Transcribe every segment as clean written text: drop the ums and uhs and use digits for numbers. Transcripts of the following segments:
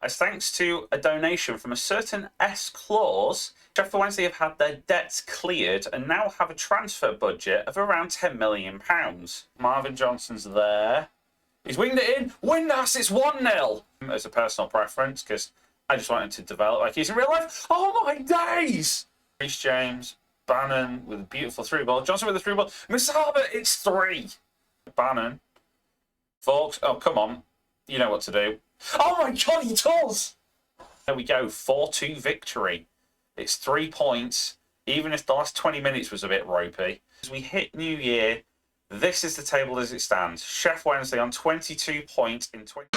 As thanks to a donation from a certain S Claus, Sheffield Wednesday have had their debts cleared and now have a transfer budget of around £10 million. Marvin Johnson's there. He's winged it in. Windass, it's 1-0. As a personal preference, because I just wanted to develop like he's in real life. Oh my days! Reece James, Bannon with a beautiful through ball. Johnson with a through ball. Musaba, it's 3. Bannon. Folks, oh, come on. You know what to do. Oh my God, he does! There we go, 4-2 victory. It's 3 points, even if the last 20 minutes was a bit ropey. As we hit New Year, this is the table as it stands. Sheffield Wednesday on 22 points in 20...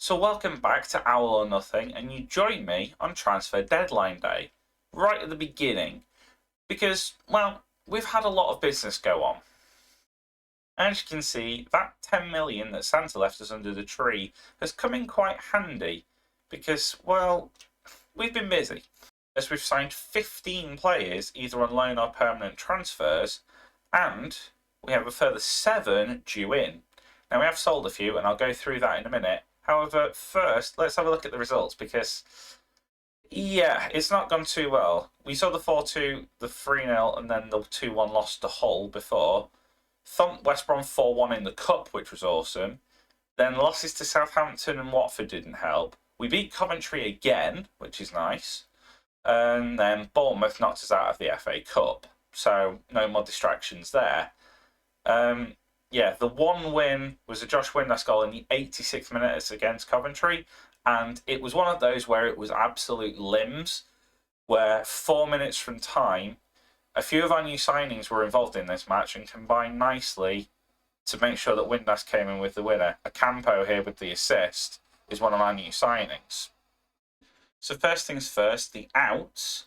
So welcome back to Owl or Nothing, and you join me on transfer deadline day, right at the beginning, because, well, we've had a lot of business go on. As you can see, that 10 million that Santa left us under the tree has come in quite handy, because, well, we've been busy. As we've signed 15 players, either on loan or permanent transfers, and we have a further 7 due in. Now, we have sold a few, and I'll go through that in a minute. However, first, let's have a look at the results, because, yeah, it's not gone too well. We saw the 4-2, the 3-0, and then the 2-1 loss to Hull before. Thumped West Brom 4-1 in the Cup, which was awesome. Then losses to Southampton and Watford didn't help. We beat Coventry again, which is nice. And then Bournemouth knocked us out of the FA Cup. So, no more distractions there. Yeah, the one win was a Josh Windass goal in the 86th minute against Coventry, and it was one of those where it was absolute limbs, where 4 minutes from time, a few of our new signings were involved in this match and combined nicely to make sure that Windass came in with the winner. Ocampo here with the assist is one of our new signings. So first things first, the outs.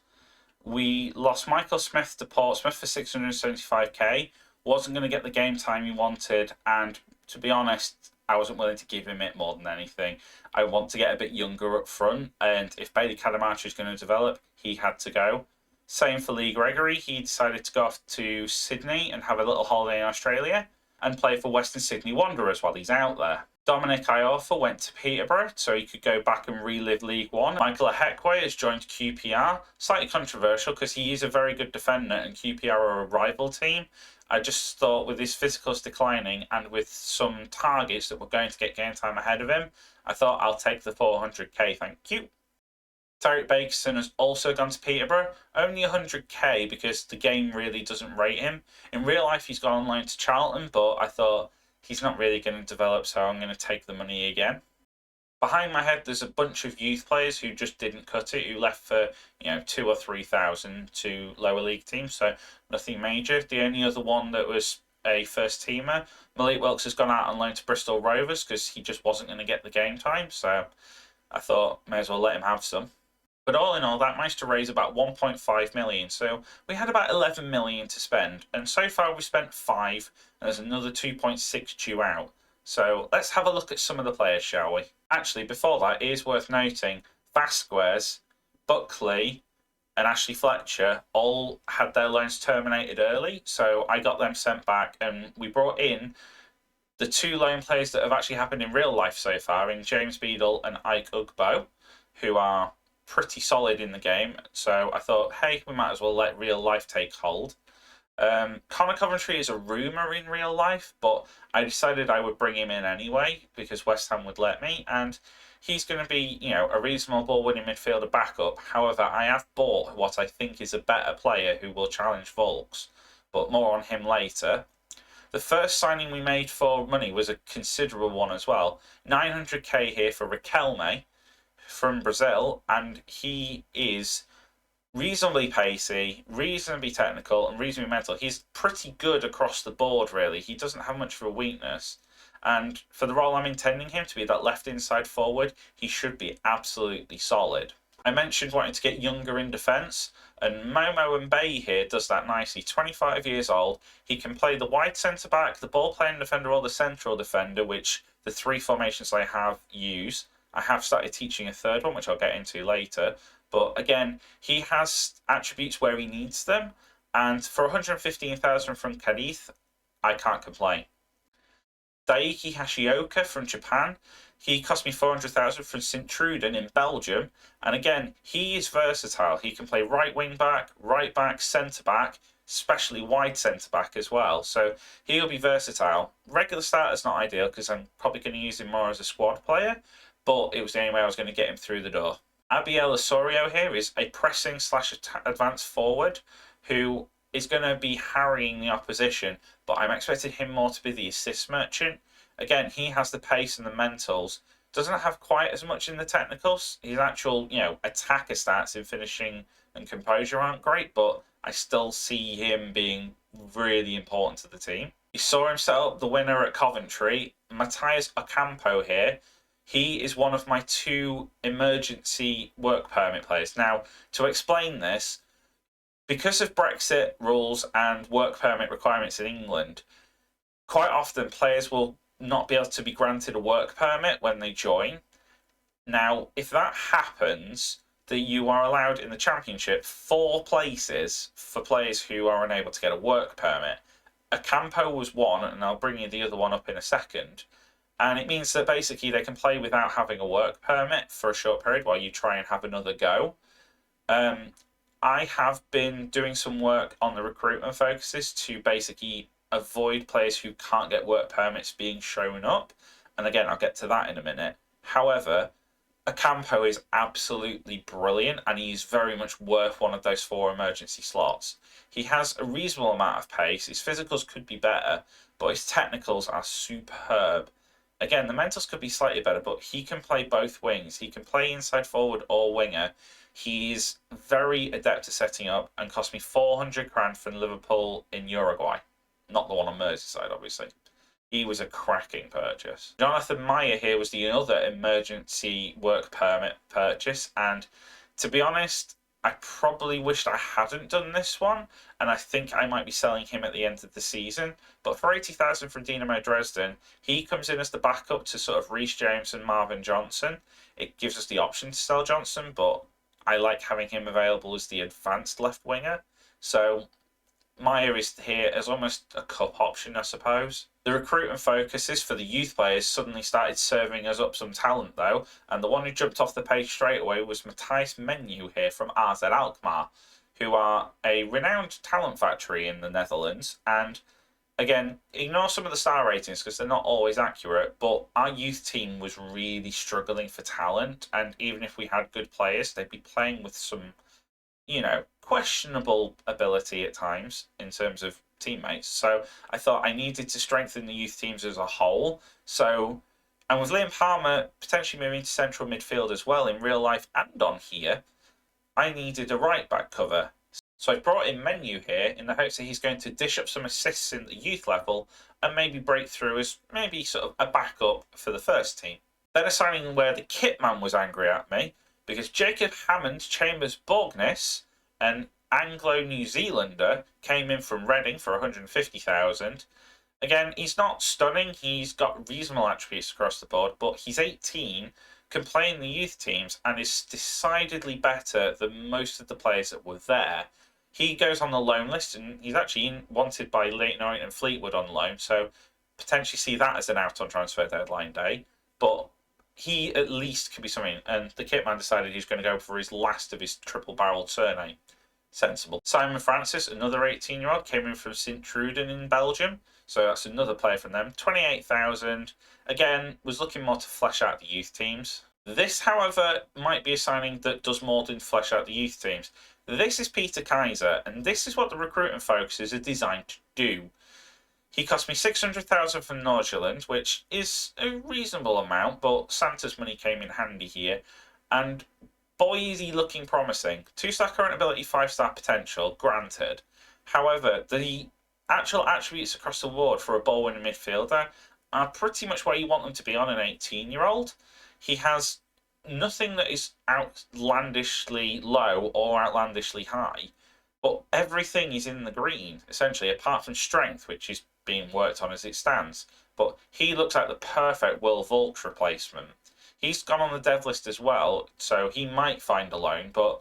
We lost Michael Smith to Portsmouth for 675k. Wasn't going to get the game time he wanted, and to be honest, I wasn't willing to give him it more than anything. I want to get a bit younger up front, and if Bailey Cadamarchi is going to develop, he had to go. Same for Lee Gregory. He decided to go off to Sydney and have a little holiday in Australia and play for Western Sydney Wanderers while he's out there. Dominic Iorfa went to Peterborough so he could go back and relive League One. Michael Ahekwe has joined QPR. Slightly controversial because he is a very good defender and QPR are a rival team. I just thought with his physicals declining and with some targets that were going to get game time ahead of him, I thought I'll take the 400k, thank you. Tarek Bakerson has also gone to Peterborough, only 100k because the game really doesn't rate him. In real life he's gone on loan to Charlton, but I thought he's not really going to develop, so I'm going to take the money again. Behind my head, there's a bunch of youth players who just didn't cut it, who left for 2,000 or 3,000 to lower league teams, so nothing major. The only other one that was a first teamer, Malik Wilkes, has gone out on loan to Bristol Rovers because he just wasn't going to get the game time, so I thought may as well let him have some. But all in all, that managed to raise about 1.5 million, so we had about 11 million to spend, and so far we've spent 5, and there's another 2.6 due out. So let's have a look at some of the players, shall we? Actually, before that, it is worth noting, Vasquez, Buckley, and Ashley Fletcher all had their loans terminated early, so I got them sent back, and we brought in the 2 loan players that have actually happened in real life so far, in James Beadle and Ike Ugbo, who are pretty solid in the game, so I thought, hey, we might as well let real life take hold. Connor Coventry is a rumour in real life, but I decided I would bring him in anyway because West Ham would let me, and he's going to be, a reasonable ball-winning midfielder backup. However, I have bought what I think is a better player who will challenge Volks, but more on him later. The first signing we made for money was a considerable one as well. 900k here for Riquelme from Brazil, and he is reasonably pacey, reasonably technical, and reasonably mental. He's pretty good across the board, really. He doesn't have much of a weakness. And for the role I'm intending him to be, that left inside forward, he should be absolutely solid. I mentioned wanting to get younger in defence, and Momo Mbaye here does that nicely. 25 years old. He can play the wide centre-back, the ball-playing defender, or the central defender, which the 3 formations I have use. I have started teaching a third one, which I'll get into later. But again, he has attributes where he needs them. And for 115,000 from Cadiz, I can't complain. Daiki Hashioka from Japan. He cost me 400,000 from St Truden in Belgium. And again, he is versatile. He can play right wing back, centre back, especially wide centre back as well. So he'll be versatile. Regular starter's not ideal because I'm probably going to use him more as a squad player, but it was the only way I was going to get him through the door. Abiel Osorio here is a pressing / advanced forward who is going to be harrying the opposition, but I'm expecting him more to be the assist merchant. Again, he has the pace and the mentals. Doesn't have quite as much in the technicals. His actual, attacker stats in finishing and composure aren't great, but I still see him being really important to the team. He saw himself the winner at Coventry. Matthias Ocampo here. He is one of my 2 emergency work permit players. Now, to explain this, because of Brexit rules and work permit requirements in England, quite often players will not be able to be granted a work permit when they join. Now, if that happens, that you are allowed in the Championship 4 places for players who are unable to get a work permit. Ocampo was one, and I'll bring you the other one up in a second. And it means that basically they can play without having a work permit for a short period while you try and have another go. I have been doing some work on the recruitment focuses to basically avoid players who can't get work permits being shown up. And again, I'll get to that in a minute. However, Ocampo is absolutely brilliant and he's very much worth one of those 4 emergency slots. He has a reasonable amount of pace. His physicals could be better, but his technicals are superb. Again, the mentals could be slightly better, but he can play both wings. He can play inside forward or winger. He's very adept at setting up and cost me 400 grand from Liverpool in Uruguay. Not the one on Merseyside, obviously. He was a cracking purchase. Jonathan Meyer here was the other emergency work permit purchase. And to be honest, I probably wished I hadn't done this one. And I think I might be selling him at the end of the season. But for 80,000 from Dynamo Dresden, he comes in as the backup to sort of Reece James and Marvin Johnson. It gives us the option to sell Johnson, but I like having him available as the advanced left winger. So Meyer is here as almost a cup option, I suppose. The recruitment focuses for the youth players suddenly started serving us up some talent, though, and the one who jumped off the page straight away was Matthijs Menu here from AZ Alkmaar, who are a renowned talent factory in the Netherlands. And again, ignore some of the star ratings because they're not always accurate, but our youth team was really struggling for talent, and even if we had good players, they'd be playing with some, questionable ability at times in terms of teammates. So I thought I needed to strengthen the youth teams as a whole. So, and with Liam Palmer potentially moving to central midfield as well in real life and on here, I needed a right back cover. So I brought in Menu here in the hopes that he's going to dish up some assists in the youth level and maybe break through as maybe sort of a backup for the first team. Then a signing where the kit man was angry at me because Jacob Hammond Chambers Borgness, an Anglo-New Zealander, came in from Reading for 150,000. Again, he's not stunning. He's got reasonable attributes across the board, but he's 18, can play in the youth teams, and is decidedly better than most of the players that were there. He goes on the loan list, and he's actually wanted by Leyton Orient and Fleetwood on loan, so potentially see that as an out on transfer deadline day. But he at least could be something, and the kit man decided he's going to go for his last of his triple-barreled surname. Sensible. Simon Francis, another 18-year-old, came in from St Truden in Belgium, so that's another player from them. 28,000. Again, was looking more to flesh out the youth teams. This, however, might be a signing that does more than flesh out the youth teams. This is Peter Kaiser, and this is what the recruitment focuses are designed to do. He cost me 600,000 from Nordsjælland, which is a reasonable amount, but Santa's money came in handy here. And boy, is he looking promising. 2-star current ability, 5-star potential, granted. However, the actual attributes across the board for a ball-winning midfielder are pretty much where you want them to be on an 18-year-old. He has nothing that is outlandishly low or outlandishly high, but everything is in the green, essentially, apart from strength, which is being worked on as it stands. But he looks like the perfect Will Volks replacement. He's gone on the dev list as well, so he might find a loan, but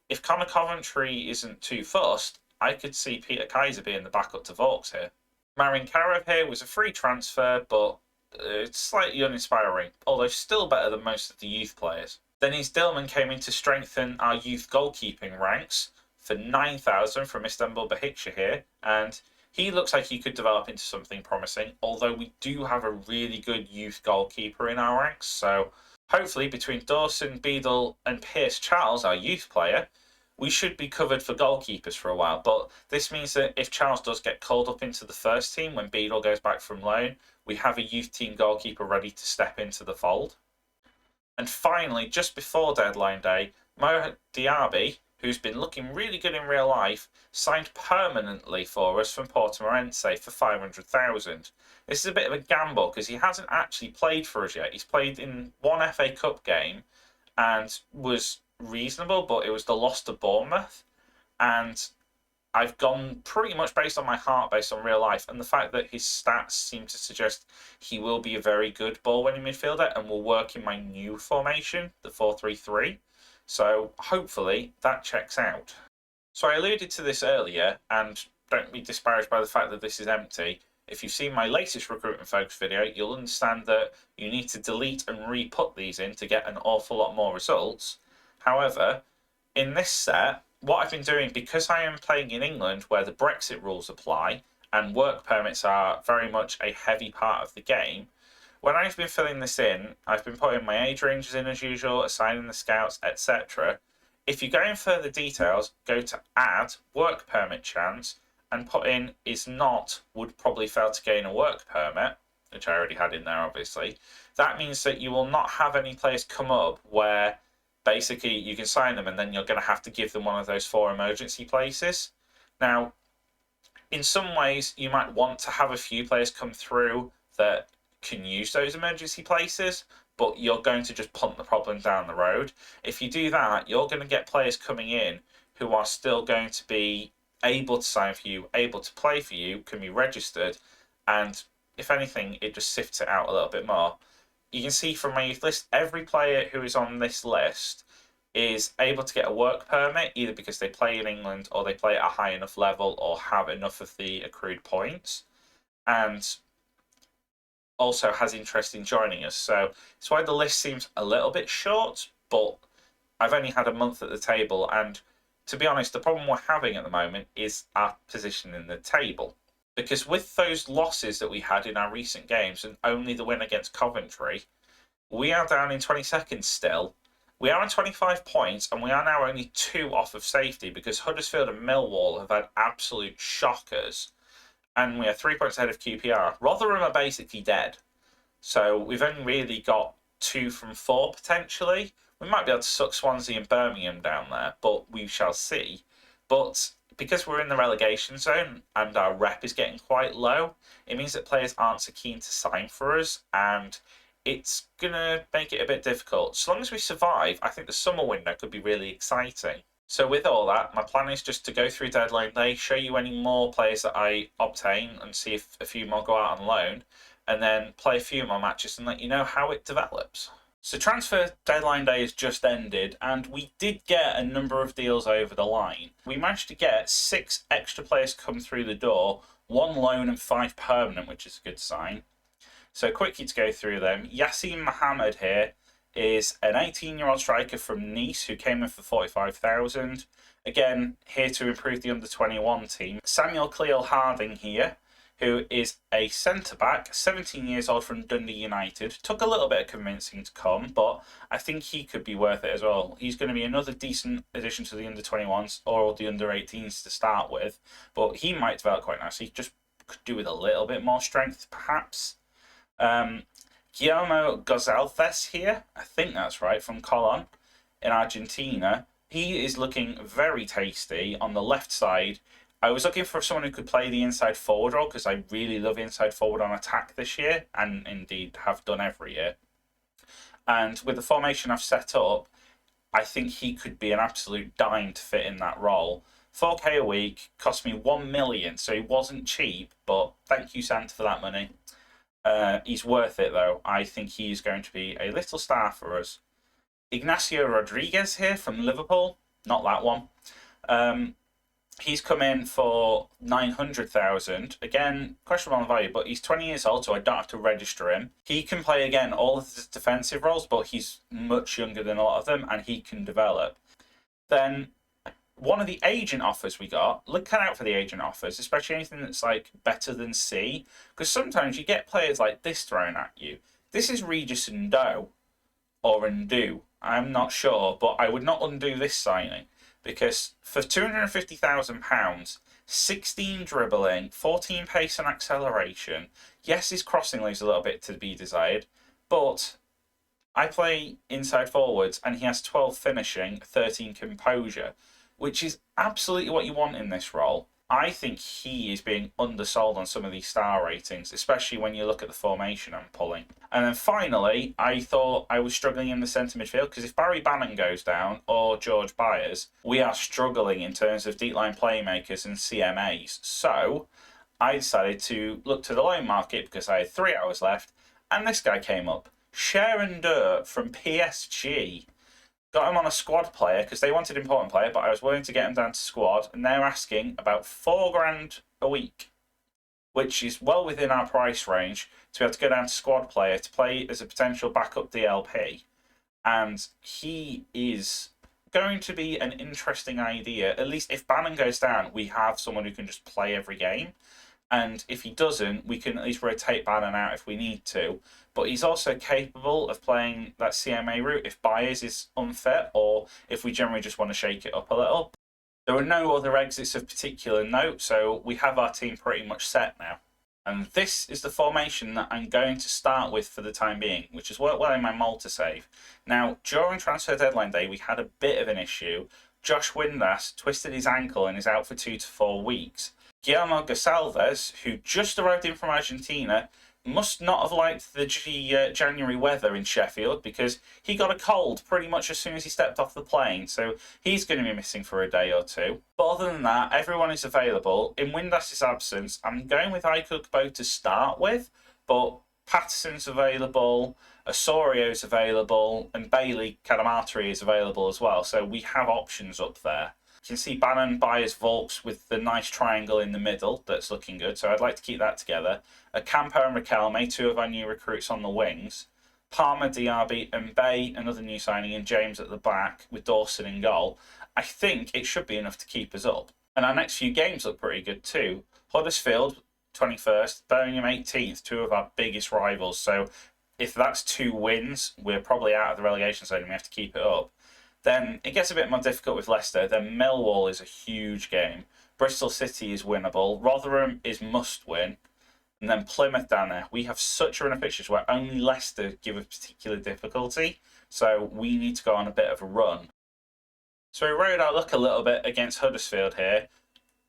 if Connor Coventry isn't too fussed, I could see Peter Kaiser being the backup to Volks here. Marin Karev here was a free transfer, but it's slightly uninspiring, although still better than most of the youth players. Deniz Dilman came in to strengthen our youth goalkeeping ranks for 9,000 from Istanbul Bahikşehir here, and he looks like he could develop into something promising, although we do have a really good youth goalkeeper in our ranks, so hopefully between Dawson, Beadle and Pierce Charles, our youth player, we should be covered for goalkeepers for a while. But this means that if Charles does get called up into the first team when Beadle goes back from loan, we have a youth team goalkeeper ready to step into the fold. And finally, just before deadline day, Mo Diaby, who's been looking really good in real life, signed permanently for us from Portimonense for 500,000. This is a bit of a gamble because he hasn't actually played for us yet. He's played in one FA Cup game and was reasonable, but it was the loss to Bournemouth. And I've gone pretty much based on my heart, based on real life, and the fact that his stats seem to suggest he will be a very good ball-winning midfielder and will work in my new formation, the 4-3-3. So hopefully that checks out. So I alluded to this earlier, and don't be disparaged by the fact that this is empty. If you've seen my latest recruitment focus video, you'll understand that you need to delete and re-put these in to get an awful lot more results. However, in this set, what I've been doing, because I am playing in England where the Brexit rules apply and work permits are very much a heavy part of the game, when I've been filling this in, I've been putting my age ranges in as usual, assigning the scouts, etc. If you go in further details, go to add work permit chance and put in is not, would probably fail to gain a work permit, which I already had in there obviously. That means that you will not have any players come up where basically you can sign them and then you're going to have to give them one of those 4 emergency places. Now, in some ways, you might want to have a few players come through that can use those emergency places, but you're going to just punt the problem down the road. If you do that, you're going to get players coming in who are still going to be able to sign for you, able to play for you, can be registered, and if anything, it just sifts it out a little bit more. You can see from my youth list, every player who is on this list is able to get a work permit, either because they play in England or they play at a high enough level or have enough of the accrued points, and also has interest in joining us. So it's why the list seems a little bit short, but I've only had a month at the table, and to be honest, the problem we're having at the moment is our position in the table. Because with those losses that we had in our recent games and only the win against Coventry, we are down in 22nd still. We are on 25 points and we are now only 2 off of safety because Huddersfield and Millwall have had absolute shockers. And we are 3 points ahead of QPR. Rotherham are basically dead. So we've only really got 2 from 4 potentially. We might be able to suck Swansea and Birmingham down there, but we shall see. But because we're in the relegation zone and our rep is getting quite low, it means that players aren't so keen to sign for us, and it's going to make it a bit difficult. So long as we survive, I think the summer window could be really exciting. So with all that, my plan is just to go through deadline day, show you any more players that I obtain and see if a few more go out on loan, and then play a few more matches and let you know how it develops. So transfer deadline day has just ended and we did get a number of deals over the line. We managed to get 6 extra players come through the door, 1 loan and 5 permanent, which is a good sign. So quickly to go through them, Yassin Mohammed here is an 18-year-old striker from Nice who came in for 45,000. Again, here to improve the under-21 team. Samuel Cleo Harding here, who is a centre-back, 17 years old from Dundee United. Took a little bit of convincing to come, but I think he could be worth it as well. He's going to be another decent addition to the under-21s or the under-18s to start with, but he might develop quite nicely. Just could do with a little bit more strength, perhaps. Guillermo Gonzalez here, I think that's right, from Colón in Argentina. He is looking very tasty on the left side. I was looking for someone who could play the inside forward role because I really love inside forward on attack this year, and indeed have done every year. And with the formation I've set up, I think he could be an absolute dime to fit in that role. 4k a week, cost me 1 million, so he wasn't cheap, but thank you, Santa, for that money. He's worth it, though. I think he's going to be a little star for us. Ignacio Rodriguez here from Liverpool. Not that one. He's come in for 900,000. Again, questionable on value, but he's 20 years old, so I don't have to register him. He can play, again, all of his defensive roles, but he's much younger than a lot of them, and he can develop. Then one of the agent offers we got, look out for the agent offers, especially anything that's like better than C, because sometimes you get players like this thrown at you. This is Regis Ndo, or Undo. I'm not sure, but I would not undo this signing because for £250,000, 16 dribbling, 14 pace and acceleration. Yes, his crossing leaves a little bit to be desired, but I play inside forwards and he has 12 finishing, 13 composure, which is absolutely what you want in this role. I think he is being undersold on some of these star ratings, especially when you look at the formation I'm pulling. And then finally, I thought I was struggling in the centre midfield because if Barry Bannon goes down or George Byers, we are struggling in terms of deep line playmakers and CMAs. So I decided to look to the loan market because I had 3 hours left, and this guy came up. Sharon Durr from PSG. Got him on a squad player because they wanted important player, but I was willing to get him down to squad, and they're asking about £4,000 a week, which is well within our price range to be able to go down to squad player to play as a potential backup DLP. And he is going to be an interesting idea. At least if Bannon goes down, we have someone who can just play every game. And if he doesn't, we can at least rotate Bannon out if we need to. But he's also capable of playing that CMA route if Byers is unfit or if we generally just want to shake it up a little. There are no other exits of particular note, so we have our team pretty much set now. And this is the formation that I'm going to start with for the time being, which has worked well in my Malta save. Now, during transfer deadline day, we had a bit of an issue. Josh Windass twisted his ankle and is out for 2 to 4 weeks. Guillermo Gonçalves, who just arrived in from Argentina, must not have liked the January weather in Sheffield because he got a cold pretty much as soon as he stepped off the plane, so he's going to be missing for a day or two. But other than that, everyone is available. In Windass's absence, I'm going with Icookbo to start with, but Patterson's available, Osorio's available, and Bailey Cadamarteri is available as well, so we have options up there. You can see Bannon, Byers, Volks with the nice triangle in the middle. That's looking good, so I'd like to keep that together. Campo and Riquelme, 2 of our new recruits on the wings. Palmer, Diaby, and Bay, another new signing, and James at the back with Dawson in goal. I think it should be enough to keep us up. And our next few games look pretty good too. Huddersfield, 21st, Birmingham 18th, 2 of our biggest rivals. So if that's 2 wins, we're probably out of the relegation zone and we have to keep it up. Then it gets a bit more difficult with Leicester. Then Millwall is a huge game. Bristol City is winnable. Rotherham is must win. And then Plymouth down there. We have such a run of fixtures where only Leicester give a particular difficulty. So we need to go on a bit of a run. So we rode our luck a little bit against Huddersfield here.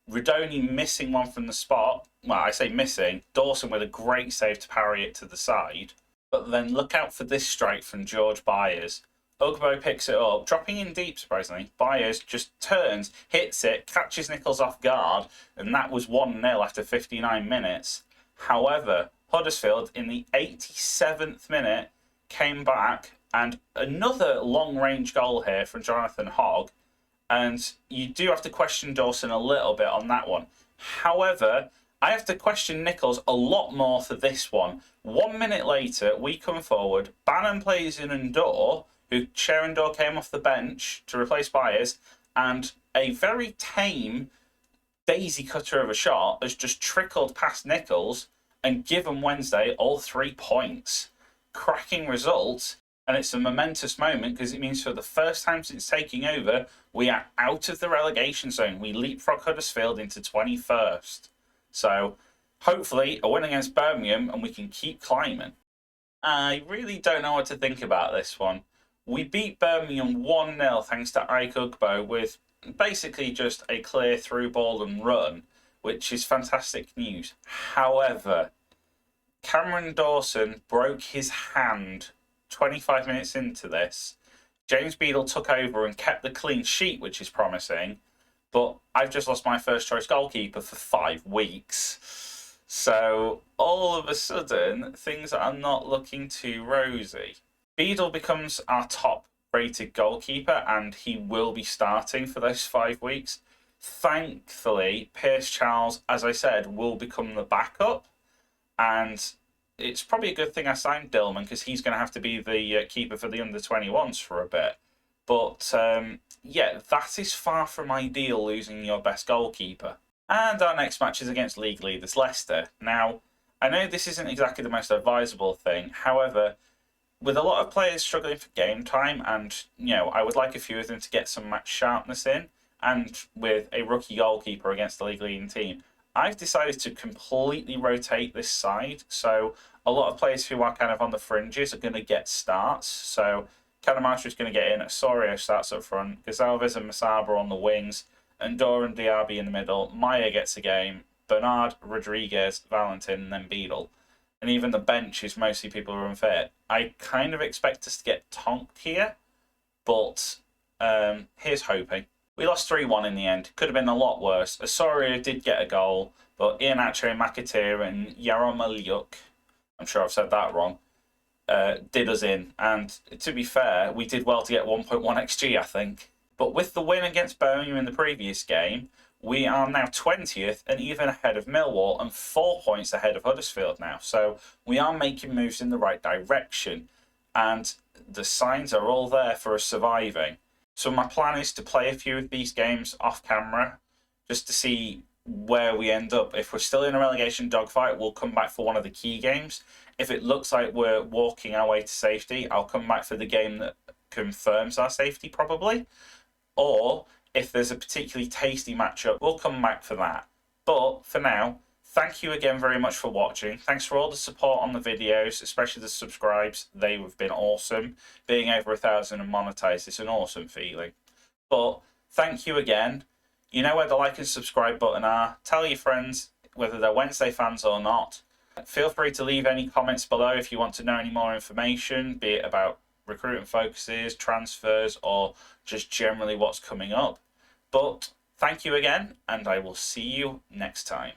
Rudoni missing one from the spot. Well, I say missing. Dawson with a great save to parry it to the side. But then look out for this strike from George Byers. Ugbo picks it up, dropping in deep, surprisingly. Byers just turns, hits it, catches Nichols off guard, and that was 1-0 after 59 minutes. However, Huddersfield, in the 87th minute, came back, and another long-range goal here from Jonathan Hogg, and you do have to question Dawson a little bit on that one. However, I have to question Nichols a lot more for this one. 1 minute later, we come forward, Bannon plays in Undor, who Sharon Durr came off the bench to replace Byers, and a very tame daisy cutter of a shot has just trickled past Nichols and given Wednesday all 3 points. Cracking result, and it's a momentous moment because it means for the first time since taking over, we are out of the relegation zone. We leapfrog Huddersfield into 21st. So hopefully a win against Birmingham and we can keep climbing. I really don't know what to think about this one. We beat Birmingham 1-0 thanks to Ike Ugbo with basically just a clear through ball and run, which is fantastic news. However, Cameron Dawson broke his hand 25 minutes into this. James Beadle took over and kept the clean sheet, which is promising, but I've just lost my first choice goalkeeper for 5 weeks. So all of a sudden, things are not looking too rosy. Beadle becomes our top rated goalkeeper and he will be starting for those 5 weeks. Thankfully, Pierce Charles, as I said, will become the backup, and it's probably a good thing I signed Dillman because he's going to have to be the keeper for the under-21s for a bit. But yeah, that is far from ideal, losing your best goalkeeper. And our next match is against league leaders Leicester. Now, I know this isn't exactly the most advisable thing. However, with a lot of players struggling for game time, and I would like a few of them to get some match sharpness in, and with a rookie goalkeeper against the league leading team, I've decided to completely rotate this side. So a lot of players who are kind of on the fringes are going to get starts. So Kanamatra is going to get in. Osorio starts up front. Gonzalez and Masaba on the wings. Andorra and Diaby in the middle. Maya gets a game. Bernard, Rodriguez, Valentin, and then Beadle. And even the bench is mostly people who are unfit. I kind of expect us to get tonked here, but here's hoping. We lost 3-1 in the end. Could have been a lot worse. Osorio did get a goal, but Iheanacho, McAteer, and Yaromaliuk, I'm sure I've said that wrong, did us in. And to be fair, we did well to get 1.1 XG, I think. But with the win against Birmingham in the previous game, we are now 20th and even ahead of Millwall and 4 points ahead of Huddersfield now. So we are making moves in the right direction. And the signs are all there for us surviving. So my plan is to play a few of these games off camera just to see where we end up. If we're still in a relegation dogfight, we'll come back for one of the key games. If it looks like we're walking our way to safety, I'll come back for the game that confirms our safety probably. Or if there's a particularly tasty matchup, we'll come back for that. But for now, thank you again very much for watching. Thanks for all the support on the videos, especially the subscribes. They have been awesome. Being over 1,000 and monetized is an awesome feeling. But thank you again. You know where the like and subscribe button are. Tell your friends, whether they're Wednesday fans or not. Feel free to leave any comments below if you want to know any more information, be it about recruitment focuses, transfers, or just generally what's coming up. But thank you again, and I will see you next time.